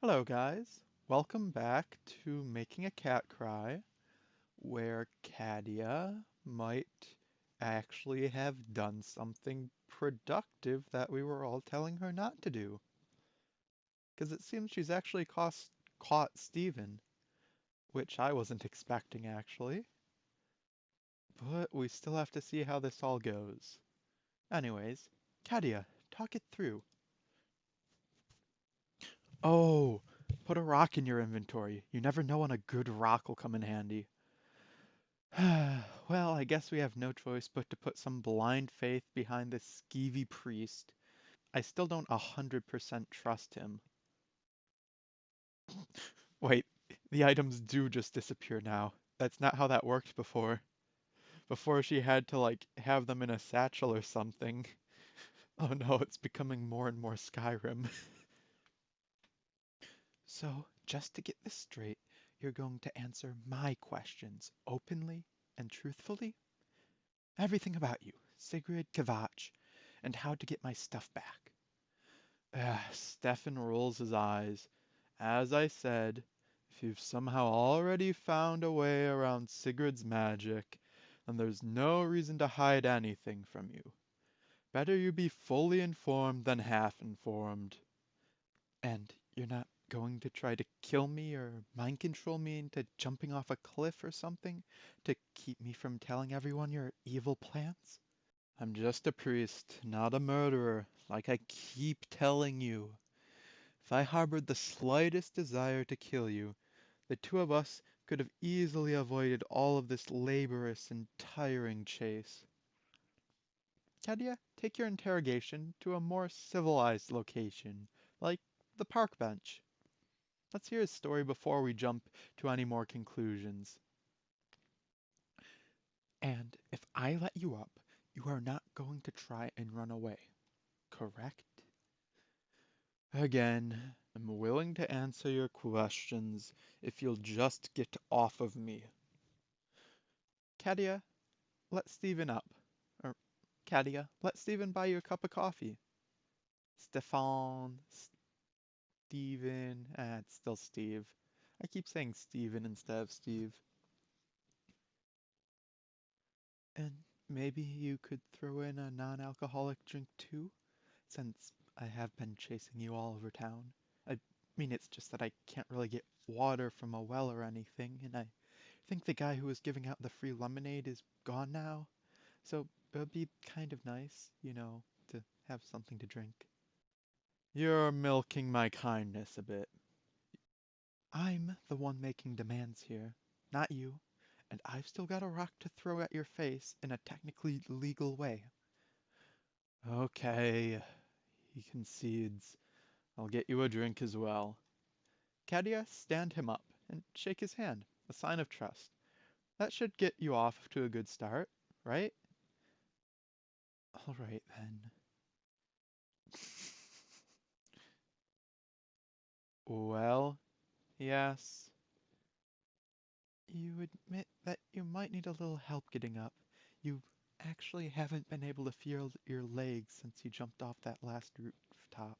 Hello, guys. Welcome back to Making a Cat Cry, where Katia might actually have done something productive that we were all telling her not to do. Because it seems she's actually caught Steven, which I wasn't expecting actually. But we still have to see how this all goes. Anyways, Katia, talk it through. Oh, put a rock in your inventory. You never know when a good rock will come in handy. Well, I guess we have no choice but to put some blind faith behind this skeevy priest. I still don't 100% trust him. Wait, the items do just disappear now. That's not how that worked before. Before she had to, like, have them in a satchel or something. Oh no, it's becoming more and more Skyrim. So, just to get this straight, you're going to answer my questions openly and truthfully? Everything about you, Sigrid Kvatch, and how to get my stuff back. Stefan rolls his eyes. As I said, if you've somehow already found a way around Sigrid's magic, then there's no reason to hide anything from you. Better you be fully informed than half informed. And you're not going to try to kill me or mind control me into jumping off a cliff or something to keep me from telling everyone your evil plans? I'm just a priest, not a murderer, like I keep telling you. If I harbored the slightest desire to kill you, the two of us could have easily avoided all of this laborious and tiring chase. Katia, take your interrogation to a more civilized location, like the park bench. Let's hear his story before we jump to any more conclusions. And if I let you up, you are not going to try and run away, correct? Again, I'm willing to answer your questions if you'll just get off of me. Katia, let Steven up. Or, Katia, let Steven buy you a cup of coffee. Stefan, Steven, it's still Steve. I keep saying Steven instead of Steve. And maybe you could throw in a non-alcoholic drink too, since I have been chasing you all over town. I mean, it's just that I can't really get water from a well or anything, and I think the guy who was giving out the free lemonade is gone now, so it would be kind of nice, to have something to drink. You're milking my kindness a bit. I'm the one making demands here, not you, and I've still got a rock to throw at your face in a technically legal way. Okay, he concedes. I'll get you a drink as well. Katia, stand him up and shake his hand, a sign of trust. That should get you off to a good start, right? All right then. Well, yes. You admit that you might need a little help getting up. You actually haven't been able to feel your legs since you jumped off that last rooftop.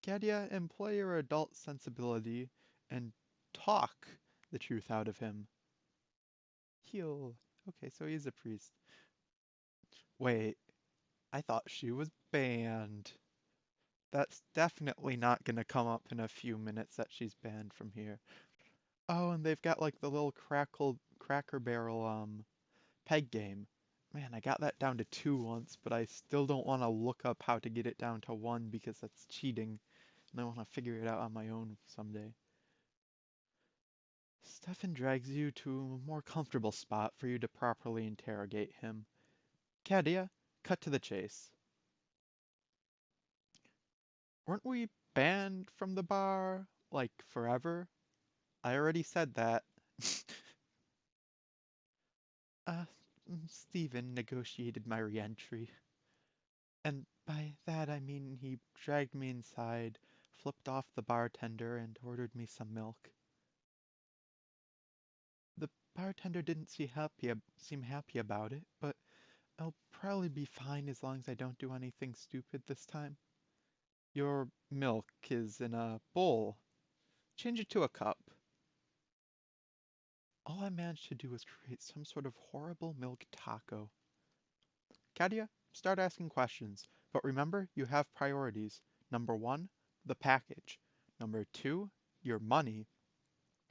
Katia, employ your adult sensibility and talk the truth out of him. Heal. Okay, so he's a priest. Wait, I thought she was banned. That's definitely not gonna come up in a few minutes that she's banned from here. Oh, and they've got like the little Cracker Barrel peg game. Man, I got that down to 2 once, but I still don't want to look up how to get it down to 1 because that's cheating, and I want to figure it out on my own someday. Stefan drags you to a more comfortable spot for you to properly interrogate him. Katia, cut to the chase. Weren't we banned from the bar, like, forever? I already said that. Uh, Stephen negotiated my re-entry. And by that I mean he dragged me inside, flipped off the bartender, and ordered me some milk. The bartender didn't seem happy about it, but I'll probably be fine as long as I don't do anything stupid this time. Your milk is in a bowl. Change it to a cup. All I managed to do was create some sort of horrible milk taco. Katia, start asking questions. But remember, you have priorities. Number one, the package. Number two, your money.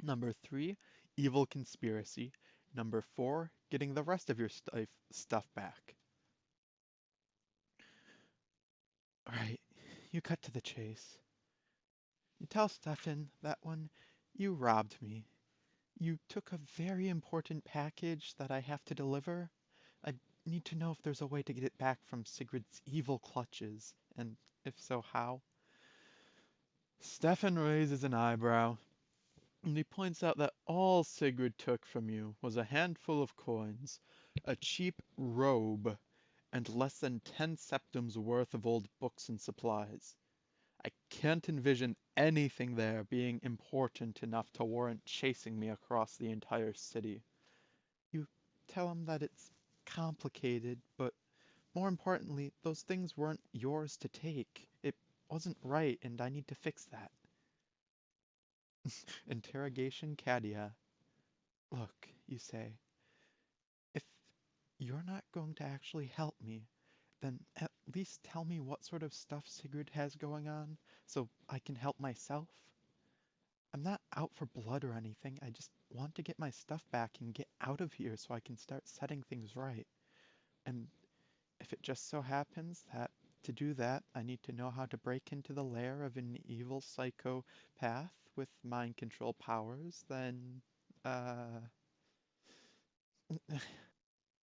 Number three, evil conspiracy. Number four, getting the rest of your stuff back. Alright, you cut to the chase. You tell Stefan that one, you robbed me. You took a very important package that I have to deliver. I need to know if there's a way to get it back from Sigrid's evil clutches, and if so, how. Stefan raises an eyebrow, and he points out that all Sigrid took from you was a handful of coins, a cheap robe, and less than 10 septims worth of old books and supplies. I can't envision anything there being important enough to warrant chasing me across the entire city. You tell him that it's complicated, but more importantly, those things weren't yours to take. It wasn't right, and I need to fix that. Interrogation Katia. Look, you say, if you're not going to actually help me, then at least tell me what sort of stuff Sigrid has going on, so I can help myself. I'm not out for blood or anything, I just want to get my stuff back and get out of here so I can start setting things right. And if it just so happens that to do that, I need to know how to break into the lair of an evil psychopath with mind control powers, then, uh,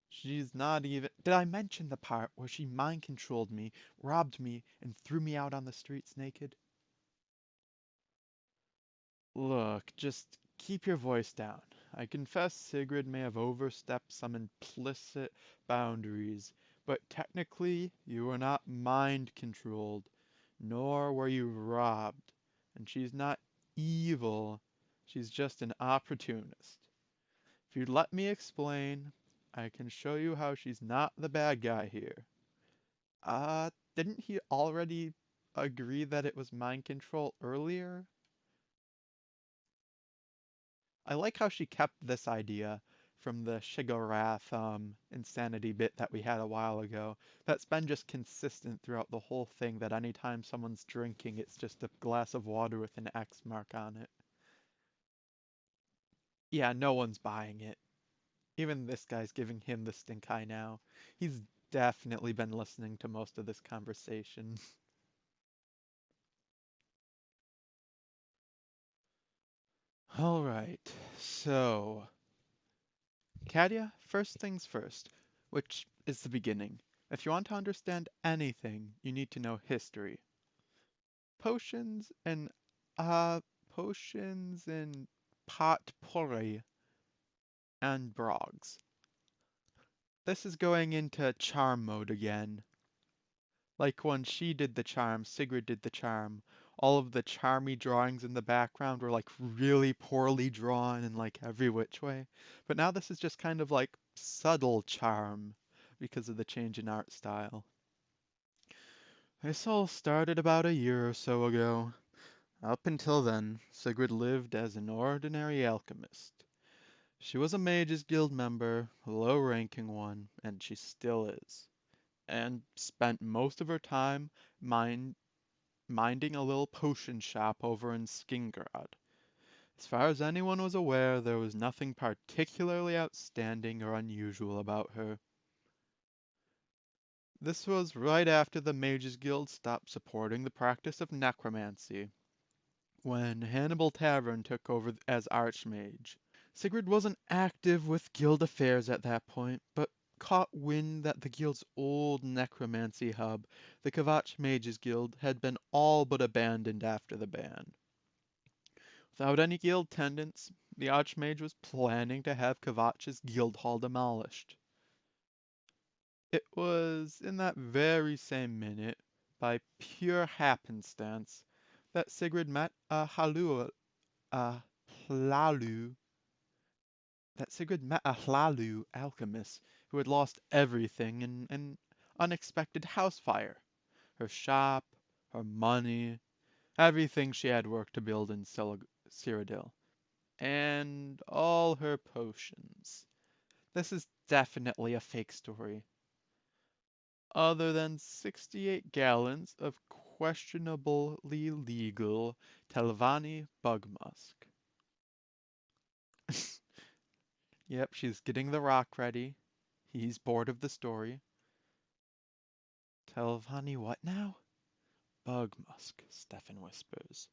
she's not even. Did I mention the part where she mind controlled me, robbed me, and threw me out on the streets naked? Look, just keep your voice down. I confess Sigrid may have overstepped some implicit boundaries, but technically you were not mind controlled, nor were you robbed. And she's not evil, she's just an opportunist. If you'd let me explain, I can show you how she's not the bad guy here. Didn't he already agree that it was mind control earlier? I like how she kept this idea from the Shigorath insanity bit that we had a while ago. That's been just consistent throughout the whole thing, that anytime someone's drinking, it's just a glass of water with an X mark on it. Yeah, no one's buying it. Even this guy's giving him the stink eye now. He's definitely been listening to most of this conversation. Alright, so Katia, first things first, which is the beginning. If you want to understand anything, you need to know history. Potions and potions and potpourri and brogs. This is going into charm mode again. Like when she did the charm, Sigrid did the charm. All of the charmy drawings in the background were like really poorly drawn in like every which way. But now this is just kind of like subtle charm because of the change in art style. This all started about a year or so ago. Up until then, Sigrid lived as an ordinary alchemist. She was a Mages Guild member, a low-ranking one, and she still is, and spent most of her time mind minding a little potion shop over in Skingrad. As far as anyone was aware, there was nothing particularly outstanding or unusual about her. This was right after the Mages Guild stopped supporting the practice of necromancy, when Hannibal Tavern took over as Archmage. Sigrid wasn't active with guild affairs at that point, but caught wind that the guild's old necromancy hub, the Kvatch Mages Guild, had been all but abandoned after the ban. Without any guild attendance, the Archmage was planning to have Kvatch's guild hall demolished. It was in that very same minute, by pure happenstance, that Sigrid met a Hlalu, that Sigrid met a Hlalu alchemist who had lost everything in an unexpected house fire. Her shop, her money, everything she had worked to build in Cyrodiil, and all her potions. This is definitely a fake story. Other than 68 gallons of questionably legal Telvanni bug musk. Yep, she's getting the rock ready. He's bored of the story. Telvanni what now? Bug musk, Stefan whispers.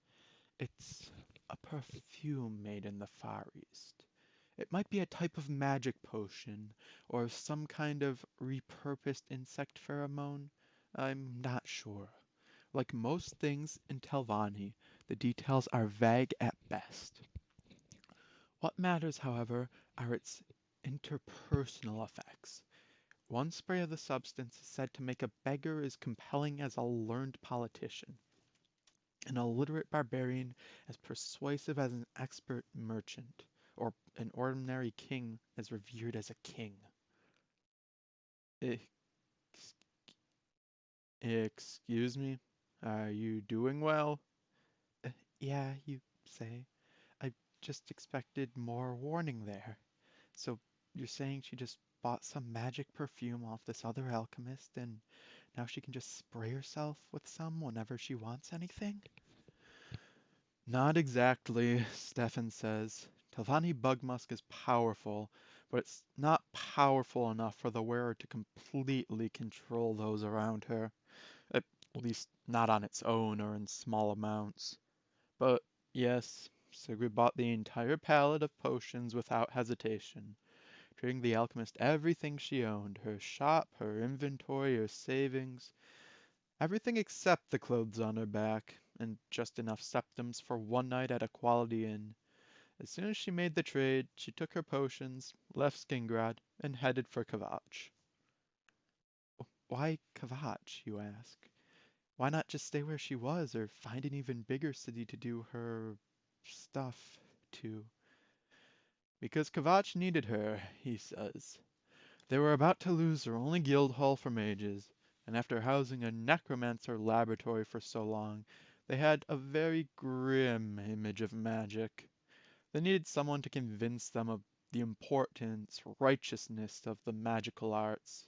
It's a perfume made in the Far East. It might be a type of magic potion, or some kind of repurposed insect pheromone. I'm not sure. Like most things in Telvanni, the details are vague at best. What matters, however, are its interpersonal effects. One spray of the substance is said to make a beggar as compelling as a learned politician, an illiterate barbarian as persuasive as an expert merchant, or an ordinary king as revered as a king. Ex- Excuse me? Are you doing well? Uh, yeah, you say. I just expected more warning there. So you're saying she just bought some magic perfume off this other alchemist and now she can just spray herself with some whenever she wants anything? Not exactly, Stefan says. Telvanni bug musk is powerful, but it's not powerful enough for the wearer to completely control those around her. At least not on its own or in small amounts. But yes, Sigrid bought the entire pallet of potions without hesitation, trading the alchemist everything she owned, her shop, her inventory, her savings, everything except the clothes on her back, and just enough septims for one night at a quality inn. As soon as she made the trade, she took her potions, left Skingrad, and headed for Kvatch. Why Kvatch, you ask? Why not just stay where she was, or find an even bigger city to do her stuff to? Because Kvatch needed her, he says. They were about to lose their only guild hall for mages, and after housing a necromancer laboratory for so long, they had a very grim image of magic. They needed someone to convince them of the importance, righteousness of the magical arts.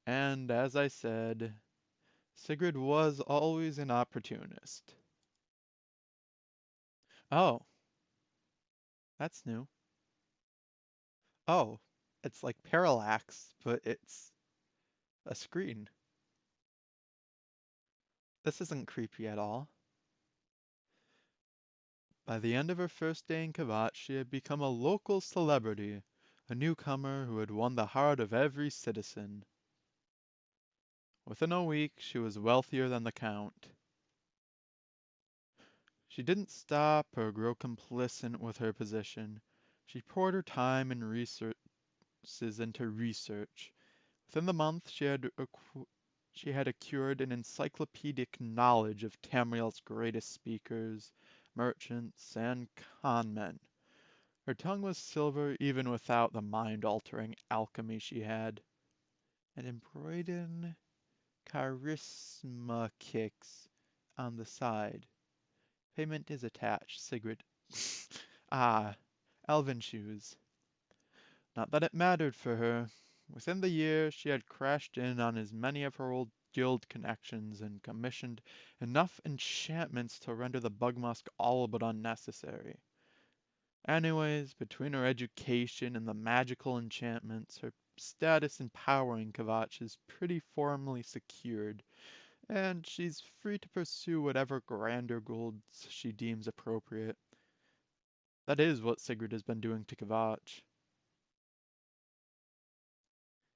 And as I said, Sigrid was always an opportunist. Oh, that's new. Oh, it's like parallax, but it's a screen. This isn't creepy at all. By the end of her first day in Kavat, she had become a local celebrity, a newcomer who had won the heart of every citizen. Within a week, she was wealthier than the Count. She didn't stop or grow complacent with her position. She poured her time and resources into research. Within the month, she had acquired an encyclopedic knowledge of Tamriel's greatest speakers, merchants, and conmen. Her tongue was silver even without the mind-altering alchemy she had. And embroidered charisma kicks on the side. Payment is attached, Sigrid. Ah, elven shoes. Not that it mattered for her. Within the year, she had crashed in on as many of her old guild connections and commissioned enough enchantments to render the bug musk all but unnecessary. Anyways, between her education and the magical enchantments, her status in power in Kvatch is pretty formally secured, and she's free to pursue whatever grander goals she deems appropriate. That is what Sigrid has been doing to Kvatch.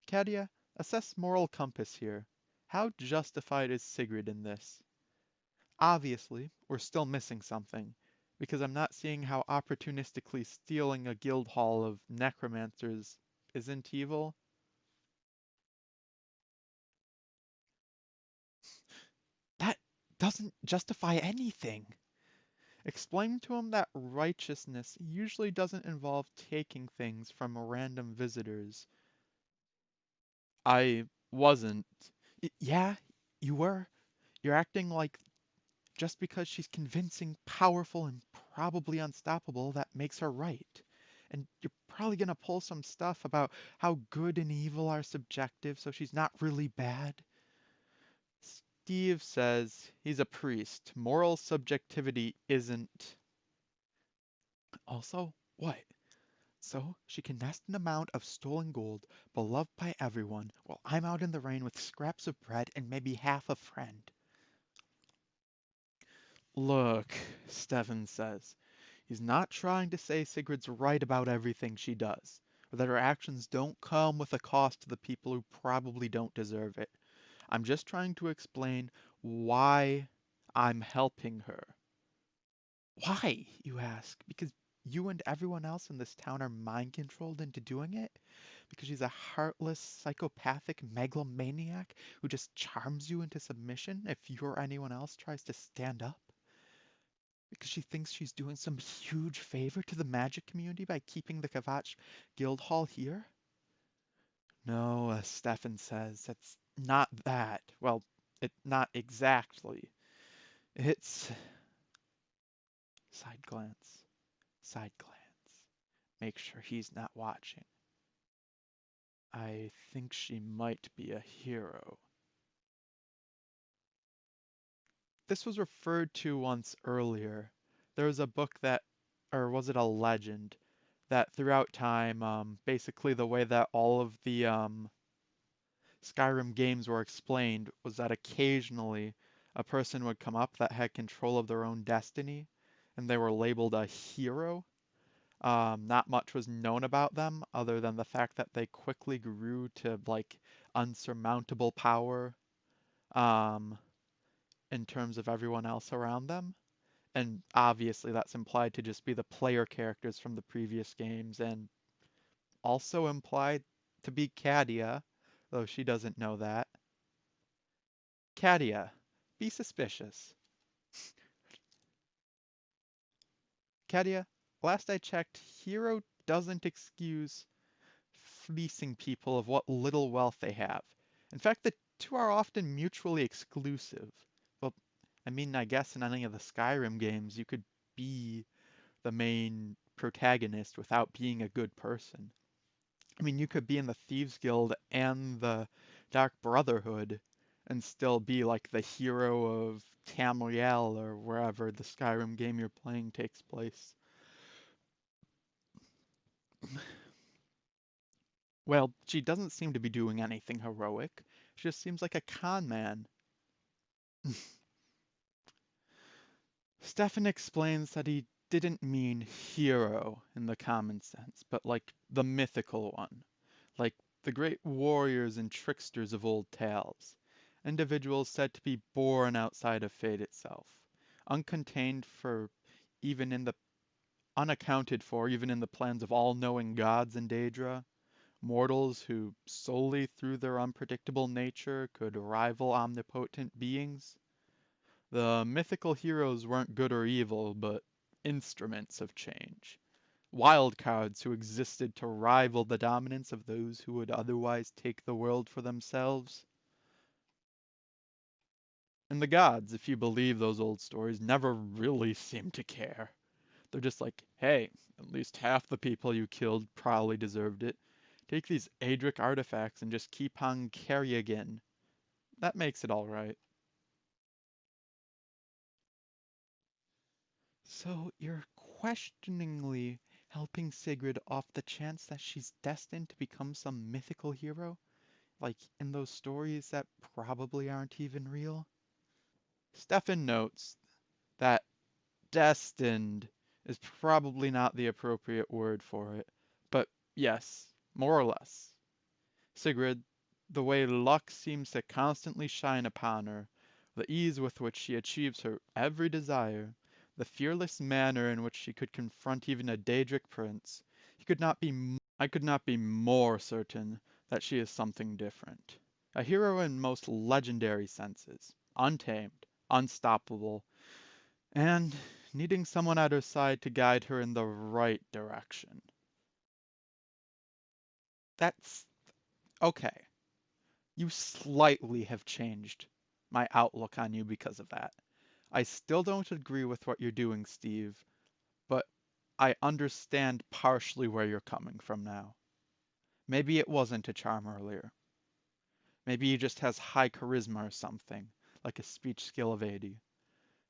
Katia, assess moral compass here. How justified is Sigrid in this? Obviously, we're still missing something, because I'm not seeing how opportunistically stealing a guild hall of necromancers isn't evil. That doesn't justify anything. Explain to him that righteousness usually doesn't involve taking things from random visitors. I wasn't. Yeah, you were. You're acting like just because she's convincing, powerful, and probably unstoppable, that makes her right. And you're probably gonna pull some stuff about how good and evil are subjective, so she's not really bad. Steve says he's a priest. Moral subjectivity isn't. Also, what? So she can nest an amount of stolen gold, beloved by everyone, while I'm out in the rain with scraps of bread and maybe half a friend. Look, Stefan says, he's not trying to say Sigrid's right about everything she does, or that her actions don't come with a cost to the people who probably don't deserve it. I'm just trying to explain why I'm helping her. Why, you ask? Because you and everyone else in this town are mind controlled into doing it? Because she's a heartless, psychopathic megalomaniac who just charms you into submission if you or anyone else tries to stand up? Because she thinks she's doing some huge favor to the magic community by keeping the Kvatch Guild Hall here? No, Stefan says, it's not that. Well, not exactly. It's side glance, side glance. Make sure he's not watching. I think she might be a hero. This was referred to once earlier. There was a book that, or was it a legend, that throughout time, basically the way that all of the Skyrim games were explained was that occasionally a person would come up that had control of their own destiny, and they were labeled a hero. Not much was known about them other than the fact that they quickly grew to like unsurmountable power um, in terms of everyone else around them. And obviously that's implied to just be the player characters from the previous games and also implied to be Katia, though she doesn't know that. Katia, be suspicious. Katia, last I checked, hero doesn't excuse fleecing people of what little wealth they have. In fact, the two are often mutually exclusive. Well, I mean, I guess in any of the Skyrim games, you could be the main protagonist without being a good person. I mean, you could be in the Thieves Guild and the Dark Brotherhood and still be like the hero of Tamriel or wherever the Skyrim game you're playing takes place. Well, she doesn't seem to be doing anything heroic. She just seems like a con man. Stefan explains that he didn't mean hero in the common sense, but like the mythical one, like the great warriors and tricksters of old tales, individuals said to be born outside of fate itself, uncontained for even in the unaccounted for even in the plans of all-knowing gods in Daedra, mortals who solely through their unpredictable nature could rival omnipotent beings. The mythical heroes weren't good or evil, but instruments of change. Wildcards who existed to rival the dominance of those who would otherwise take the world for themselves. And the gods, if you believe those old stories, never really seem to care. They're just like, hey, at least half the people you killed probably deserved it. Take these Adric artifacts and just keep on carrying. That makes it alright. So you're questioningly helping Sigrid off the chance that she's destined to become some mythical hero? Like in those stories that probably aren't even real? Stefan notes that destined is probably not the appropriate word for it, but yes, more or less. Sigrid, the way luck seems to constantly shine upon her, the ease with which she achieves her every desire, the fearless manner in which she could confront even a Daedric prince, I could not be more certain that she is something different. A hero in most legendary senses, untamed, unstoppable, and needing someone at her side to guide her in the right direction. That's okay. You slightly have changed my outlook on you because of that. I still don't agree with what you're doing, Steve, but I understand partially where you're coming from now. Maybe it wasn't a charm earlier. Maybe he just has high charisma or something, like a speech skill of 80.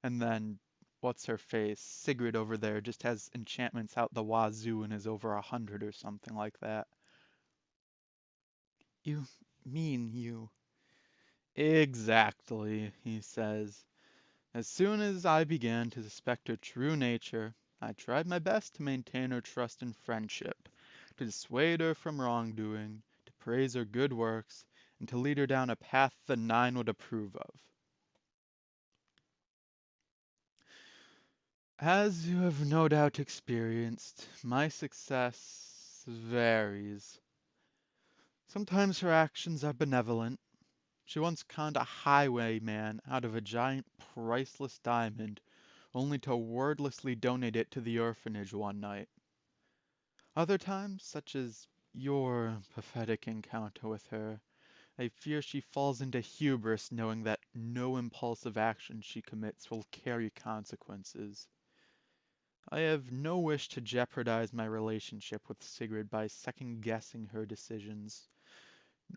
And then, what's her face? Sigrid over there just has enchantments out the wazoo and is over 100 or something like that. You mean you? Exactly, he says. As soon as I began to suspect her true nature, I tried my best to maintain her trust and friendship, to dissuade her from wrongdoing, to praise her good works, and to lead her down a path the Nine would approve of. As you have no doubt experienced, my success varies. Sometimes her actions are benevolent. She once conned a highwayman out of a giant priceless diamond, only to wordlessly donate it to the orphanage one night. Other times, such as your pathetic encounter with her, I fear she falls into hubris knowing that no impulsive action she commits will carry consequences. I have no wish to jeopardize my relationship with Sigrid by second-guessing her decisions,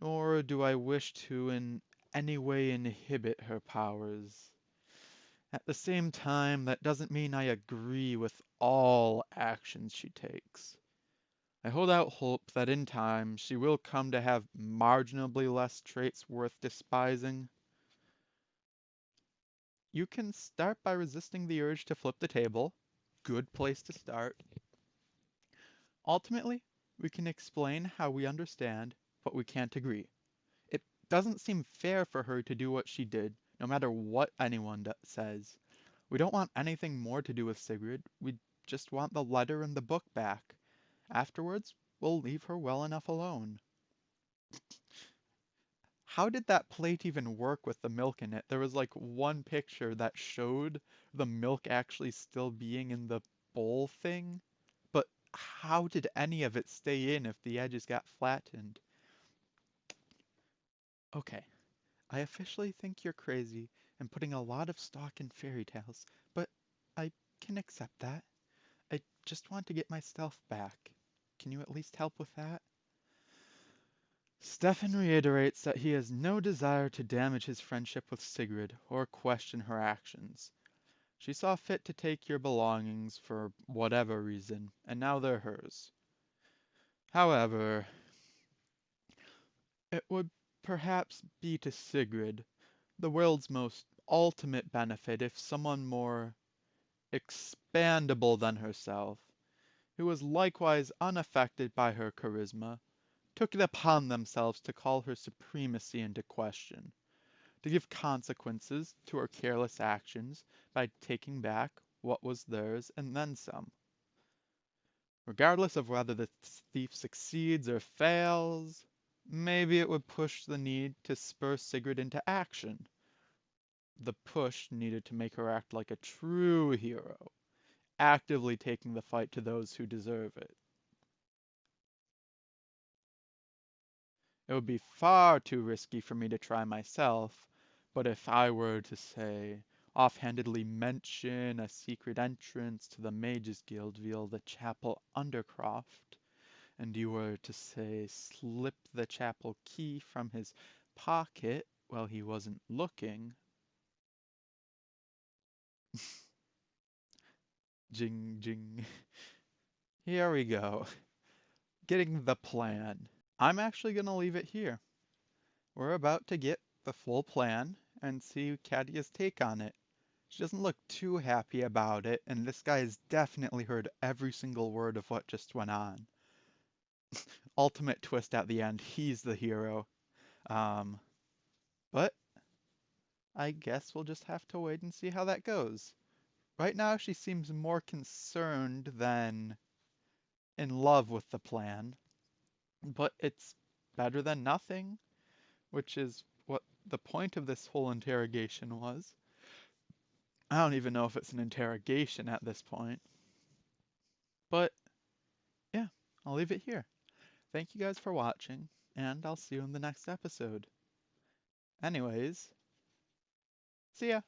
nor do I wish to in any way inhibit her powers. At the same time, that doesn't mean I agree with all actions she takes. I hold out hope that in time she will come to have marginally less traits worth despising. You can start by resisting the urge to flip the table. Good place to start. Ultimately, we can explain how we understand, but we can't agree. It doesn't seem fair for her to do what she did, no matter what anyone says. We don't want anything more to do with Sigrid. We just want the letter and the book back. Afterwards, we'll leave her well enough alone. How did that plate even work with the milk in it? There was like one picture that showed the milk actually still being in the bowl thing, but how did any of it stay in if the edges got flattened? Okay, I officially think you're crazy and putting a lot of stock in fairy tales, but I can accept that. I just want to get my stuff back. Can you at least help with that? Stefan reiterates that he has no desire to damage his friendship with Sigrid or question her actions. She saw fit to take your belongings for whatever reason, and now they're hers. However, it would perhaps be to Sigrid the world's most ultimate benefit if someone more expandable than herself, who was likewise unaffected by her charisma, took it upon themselves to call her supremacy into question, to give consequences to her careless actions by taking back what was theirs and then some. Regardless of whether the thief succeeds or fails, maybe it would push the need to spur Sigrid into action. The push needed to make her act like a true hero, actively taking the fight to those who deserve it. It would be far too risky for me to try myself, but if I were to say, offhandedly mention a secret entrance to the Mages Guild via the chapel undercroft, and you were to say slip the chapel key from his pocket while he wasn't looking, jing jing, here we go, getting the plan. I'm actually going to leave it here. We're about to get the full plan and see Katia's take on it. She doesn't look too happy about it, and this guy has definitely heard every single word of what just went on. Ultimate twist at the end, he's the hero. Um, but I guess we'll just have to wait and see how that goes. Right now, she seems more concerned than in love with the plan, but it's better than nothing, which is what the point of this whole interrogation was. I don't even know if it's an interrogation at this point, but yeah, I'll leave it here. Thank you guys for watching, and I'll see you in the next episode. Anyways, see ya.